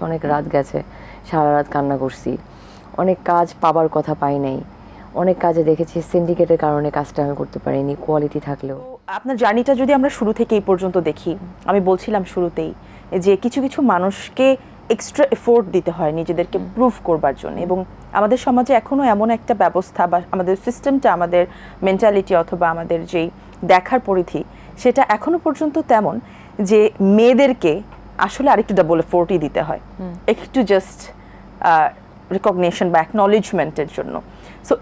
অনেক রাত গেছে, সারা রাত কান্না করছি, অনেক কাজ পাবার কথা পাই নাই, অনেক কাজে দেখেছি সিন্ডিকেটের কারণে কাজটা আমি করতে পারিনি কোয়ালিটি থাকলেও। আপনার জার্নিটা যদি আমরা শুরু থেকে এই পর্যন্ত দেখি, আমি বলছিলাম শুরুতেই যে কিছু কিছু মানুষকে এক্সট্রা এফোর্ট দিতে হয় নিজেদেরকে প্রুভ করবার জন্য, এবং আমাদের সমাজে এখনও এমন একটা ব্যবস্থা বা আমাদের সিস্টেমটা, আমাদের মেন্টালিটি অথবা আমাদের যেই দেখার পরিধি, সেটা এখনো পর্যন্ত তেমন যে মেয়েদেরকে আসলে আরেকটু ডাবল এফোর্টই দিতে হয়, একটু জাস্ট রিকগনিশন বা অ্যাকনলেজমেন্টের জন্য। So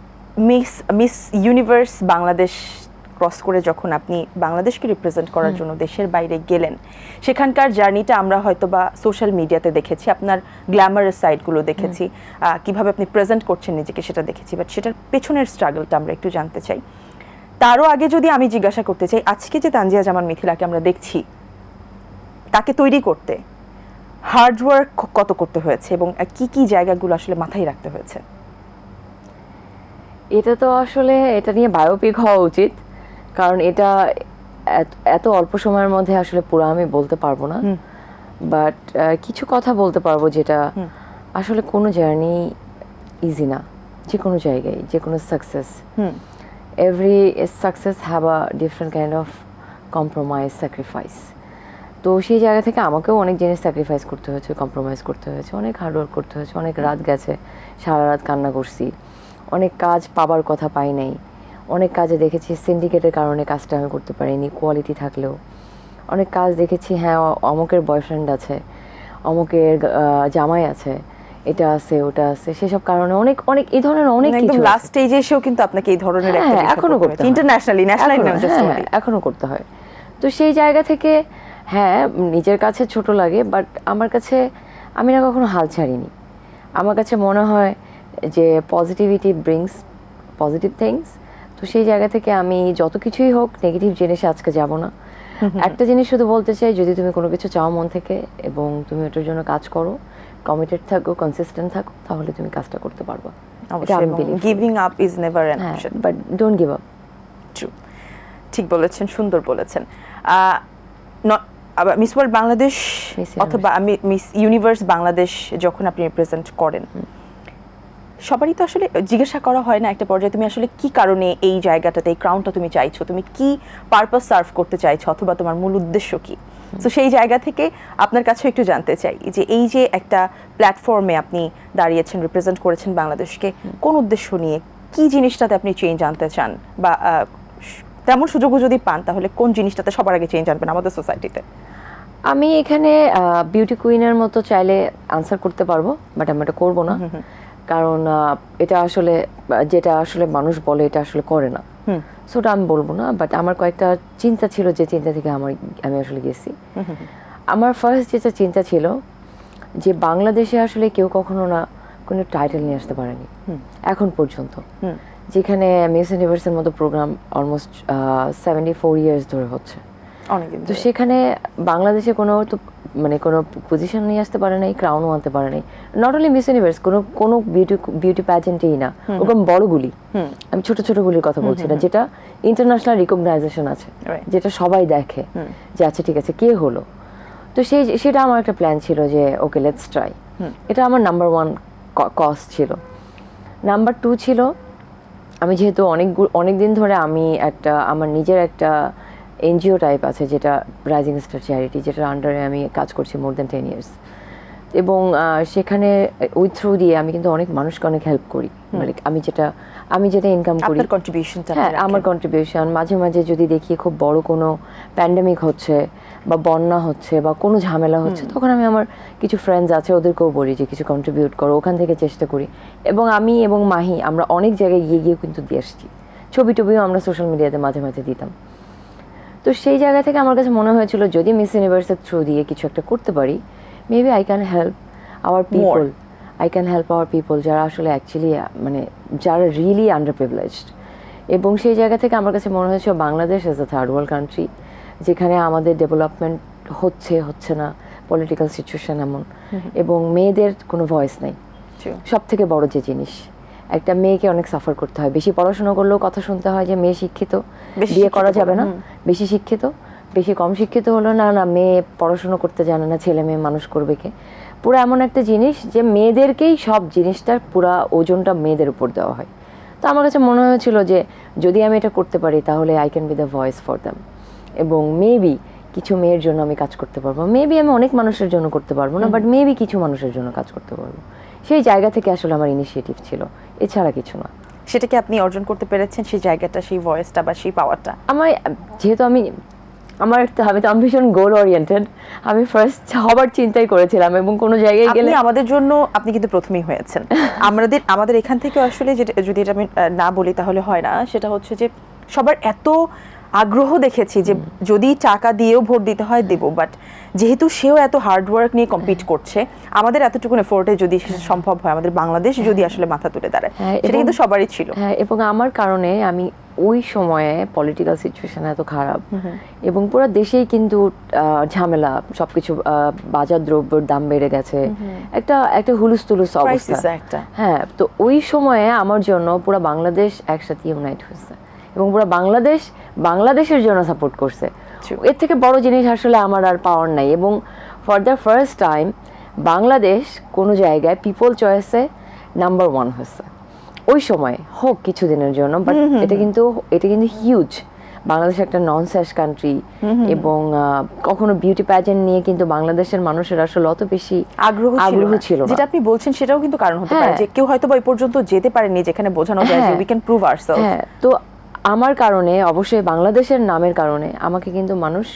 miss universe Bangladesh cross করে যখন আপনি বাংলাদেশকে রিপ্রেজেন্ট করার জন্য দেশের বাইরে গেলেন, সেখানকার জার্নিটা আমরা হয়তো বা সোশ্যাল মিডিয়াতে দেখেছি, আপনার গ্ল্যামারাস সাইডগুলো দেখেছি, কিভাবে আপনি প্রেজেন্ট করছেন নিজেকে সেটা দেখেছি, বাট সেটার পেছনের স্ট্রাগলটা আমরা একটু জানতে চাই। তারও আগে যদি আমি জিজ্ঞাসা করতে চাই, আজকে যে তানজিয়া জামান মিথিলাকে আমরা দেখছি, তাকে তৈরি করতে হার্ডওয়ার্ক কত করতে হয়েছে এবং কি কি জায়গাগুলো আসলে মাথায় রাখতে হয়েছে? এটা তো আসলে এটা নিয়ে বায়োপিক হওয়া উচিত, কারণ এটা এত অল্প সময়ের মধ্যে আসলে পুরো আমি বলতে পারবো না, বাট কিছু কথা বলতে পারবো যেটা আসলে কোনো জার্নি ইজি না, যে কোনো জায়গায় যে কোনো success, every success have a different kind of compromise, sacrifice. তো সেই জায়গা থেকে আমাকেও অনেক জিনিস স্যাক্রিফাইস করতে হয়েছে, কম্প্রোমাইজ করতে হয়েছে, অনেক হার্ডওয়ার্ক করতে হয়েছে, অনেক রাত গেছে, সারা রাত কান্না করছি, অনেক কাজ পাবার কথা পাই নাই, অনেক কাজে দেখেছি সিন্ডিকেটের কারণে কাজটা আমি করতে পারিনি কোয়ালিটি থাকলেও, অনেক কাজ দেখেছি হ্যাঁ অমুকের বয়ফ্রেন্ড আছে, অমুকের জামাই আছে, এটা আছে ওটা আছে, সেসব কারণে অনেক অনেক এই ধরনের অনেক কিছু লাস্ট স্টেজে এসেও কিন্তু আপনাকে এই ধরনের একটা বিষয় এখনো করতে হয়, ইন্টারন্যাশনালি, ন্যাশনালি না, জাস্ট এখনো করতে হয়। তো সেই জায়গা থেকে হ্যাঁ নিজের কাছে ছোট লাগে, বাট আমার কাছে আমি না কখনো হাল ছাড়িনি। আমার কাছে মনে হয় যে পজিটিভিটি ব্রিংস পজিটিভ থিংস। তো সেই জায়গা থেকে আমি যত কিছুই হোক নেগেটিভ জিনিসে আজকে যাব না। একটা জিনিস শুধু বলতে চাই, যদি তুমি কোনো কিছু চাও মন থেকে এবং তুমি ওটার জন্য কাজ করো, কমিটেড থাকো, কনসিস্টেন্ট থাকো, তাহলে তুমি কাজটা করতে পারবে। Giving up is never an option, but don't give up. True, ঠিক বলেছেন, সুন্দর বলেছেন। আবার মিস ওয়ার্ল্ড বাংলাদেশ অথবা আমি মিস ইউনিভার্স বাংলাদেশ যখন আপনি রিপ্রেজেন্ট করেন, সবারই তো আসলে জিজ্ঞাসা করা হয় না একটা পর্যায়ে তুমি আসলে কি কারণে এই জায়গাটাতে এই ক্রাউনটা তুমি চাইছো, তুমি কি পারপাস সার্ভ করতে চাইছো, অথবা তোমার মূল উদ্দেশ্য কি? তো সেই জায়গা থেকে আপনার কাছে একটু জানতে চাই যে এই যে একটা প্ল্যাটফর্মে আপনি দাঁড়িয়েছেন, রিপ্রেজেন্ট করেছেন বাংলাদেশকে, কোন উদ্দেশ্য নিয়ে, কি জিনিসটাতে আপনি চেঞ্জ আনতে চান, বা তেমন সুযোগও যদি পান তাহলে কোন জিনিসটাতে সবার আগে চেঞ্জ আনবেন আমাদের সোসাইটিতে? আমি এখানে বিউটি কুইনের মতো চাইলে আনসার করতে পারবো, বাট আমি এটা করবো না, কারণ এটা আসলে যেটা আসলে মানুষ বলে এটা আসলে করে না, সো ওটা আমি বলবো না। বাট আমার কয়েকটা চিন্তা ছিল, যে চিন্তা থেকে আমি আসলে গেছি। আমার ফার্স্ট যেটা চিন্তা ছিল যে বাংলাদেশে আসলে কেউ কখনো না কোনো টাইটেল নিয়ে আসতে পারেনি এখন পর্যন্ত, যেখানে মিস ইউনিভার্সের মতো প্রোগ্রাম অলমোস্ট 74 ইয়ার্স ধরে হচ্ছে। তো সেখানে বাংলাদেশে কোনো তো মানে কোনো পজিশন নিয়ে আসতে পারে নাই, ক্রাউনও আনতে পারে নাই। নট অনলি মিস ইউনিভার্স, কোনো বিউটি প্যাজেন্টেই না, ওরকম বড়গুলি, আমি ছোট ছোটগুলির কথা বলছি না, যেটা ইন্টারন্যাশনাল রিকগনাইজেশন আছে, যেটা সবাই দেখে যে আচ্ছা ঠিক আছে কে হলো। তো সেটা আমার একটা প্ল্যান ছিল যে ওকে লেটস ট্রাই। এটা আমার নাম্বার 1 কজ ছিল। নাম্বার 2 ছিল, আমি যেহেতু অনেক দিন ধরে আমি আমার নিজের একটা এনজিও টাইপ আছে, যেটা রাইজিং স্টার চ্যারিটি, যেটার আন্ডারে আমি কাজ করছি মোর দ্যান 10 ইয়ার্স, এবং সেখানে ওই থ্রু দিয়ে আমি কিন্তু অনেক মানুষকে অনেক হেল্প করি। মানে আমি যেটা ইনকাম করি, হ্যাঁ আমার কন্ট্রিবিউশন। মাঝে মাঝে যদি দেখি খুব বড় কোনো প্যান্ডেমিক হচ্ছে বা বন্যা হচ্ছে বা কোনো ঝামেলা হচ্ছে, তখন আমি আমার কিছু ফ্রেন্ডস আছে ওদেরকেও বলি যে কিছু কন্ট্রিবিউট করো, ওখান থেকে চেষ্টা করি। এবং আমি এবং মাহি আমরা অনেক জায়গায় গিয়ে কিন্তু দিয়ে আসছি, ছবি টবিও আমরা সোশ্যাল মিডিয়াতে মাঝে মাঝে দিতাম। তো সেই জায়গা থেকে আমার কাছে মনে হয়েছিল যদি মিস ইউনিভার্সের থ্রু দিয়ে কিছু একটা করতে পারি, maybe I can help our people, যারা আসলে অ্যাকচুয়ালি মানে যারা রিয়েলি আন্ডার প্রিভিলেজড। এবং সেই জায়গা থেকে আমার কাছে মনে হয়েছিল Bangladesh as a third world country, যেখানে আমাদের ডেভেলপমেন্ট হচ্ছে না, পলিটিক্যাল সিচুয়েশন এমন, এবং মেয়েদের কোনো ভয়েস নেই। সব থেকে বড় যে জিনিস, একটা মেয়েকে অনেক সাফার করতে হয়, বেশি পড়াশোনা করলেও কথা শুনতে হয় যে মেয়ে শিক্ষিত, বিয়ে করা যাবে না, বেশি শিক্ষিত, বেশি কম শিক্ষিত হলো না, না মেয়ে পড়াশোনা করতে জানে না, ছেলে মেয়ে মানুষ করবে কে। পুরো এমন একটা জিনিস যে মেয়েদেরকেই সব জিনিসটার পুরা ওজনটা মেয়েদের উপর দেওয়া হয়। তো আমার কাছে মনে হয়েছিল যে যদি আমি এটা করতে পারি তাহলে I can be the voice for them, এবং মেবি কিছু মেয়ের জন্য আমি কাজ করতে পারবো। মেবি আমি অনেক মানুষের জন্য করতে পারবো না, বাট মেবি কিছু মানুষের জন্য কাজ করতে পারবো। সেই জায়গা থেকে আসলে আমার ইনিশিয়েটিভ ছিল, এছাড়া কিছু না। সেটাকে আপনি অর্জন করতে পেরেছেন, সেই জায়গাটা, সেই ভয়েসটা বা সেই পাওয়ারটা? আমার যেহেতু আমি তো ভীষণ গোল ওরিয়েন্টেড, আমি ফার্স্ট হবার চিন্তাই করেছিলাম, এবং কোনো জায়গায় গেলে আমাদের জন্য আপনি কিন্তু প্রথমেই হয়েছেন। আমাদের এখান থেকে আসলে যদি এটা আমি না বলি তাহলে হয় না, সেটা হচ্ছে যে সবার এত আগ্রহ দেখেছি যে যদি টাকা দিয়েও ভোট দিতে হয় দেব, বাট যেহেতু সেও এত হার্ডওয়ার্ক নিয়ে কম্পিট করছে, আমাদের এতটুকু এফোর্টে যদি সম্ভব হয়, আমাদের বাংলাদেশ যদি আসলে মাথা তুলে দাঁড়ায়, সেটা কিন্তু সবারই ছিল। হ্যাঁ, এবং আমার কারণে আমি ওই সময়ে পলিটিক্যাল সিচুয়েশন এত খারাপ, এবং পুরো দেশেই কিন্তু ঝামেলা, সবকিছু বাজার দ্রব্যের দাম বেড়ে গেছে, একটা হুলুস তুলুস অবস্থা। হ্যাঁ, তো ওই সময়ে আমার জন্য পুরো বাংলাদেশ একসাথে ইউনাইট হয়েছে, এবং পুরো বাংলাদেশের জন্য সাপোর্ট করছে। এর থেকে বড় জিনিস আসলে আমার আর পাওয়ার নাই। এবং for the first time Bangladesh কোনো জায়গায় পিপল চয়েসে নাম্বার 1 হয়েছে ওই সময়, হোক কিছুদিনের জন্য, বাট এটা কিন্তু হিউজ। বাংলাদেশ একটা নন সেশ কান্ট্রি, এবং কখনো বিউটি প্যাজেন্ট নিয়ে কিন্তু বাংলাদেশের মানুষের আসলে অত বেশি আগ্রহ ছিল না। যেটা আপনি বলছেন সেটাও কিন্তু কারণ হতে পারে যে কেউ হয়তো এই পর্যন্ত যেতে পারেনি যেখানে বোঝানো যায় যে উই ক্যান প্রুভ আওরসেলফ। হ্যাঁ, তো আমার কারণে, অবশ্যই বাংলাদেশের নামের কারণে আমাকে কিন্তু মানুষ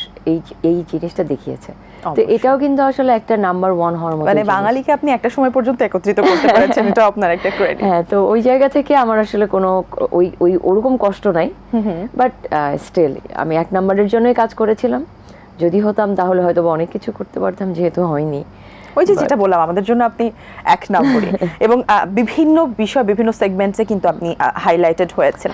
এই জিনিসটা দেখিয়েছে। তো এটাও কিন্তু আসলে একটা নাম্বার 1 হওয়ার মতো, মানে বাঙালিকে আপনি একটা সময় পর্যন্ত একত্রিত করতে পেরেছেন, এটা আপনার একটা ক্রেডিট। হ্যাঁ, তো ওই জায়গা থেকে আমার আসলে কোনো ওরকম কষ্ট নাই, বাট স্টিল আমি 1 নাম্বারের জন্যই কাজ করেছিলাম। যদি হতাম তাহলে হয়তো অনেক কিছু করতে পারতাম, যেহেতু হয়নি। ওই যেটা বললাম, আমাদের জন্য আপনি 1 নম্বরই, এবং বিভিন্ন বিষয়, বিভিন্ন সেগমেন্টসে কিন্তু আপনি হাইলাইটেড হয়েছেন।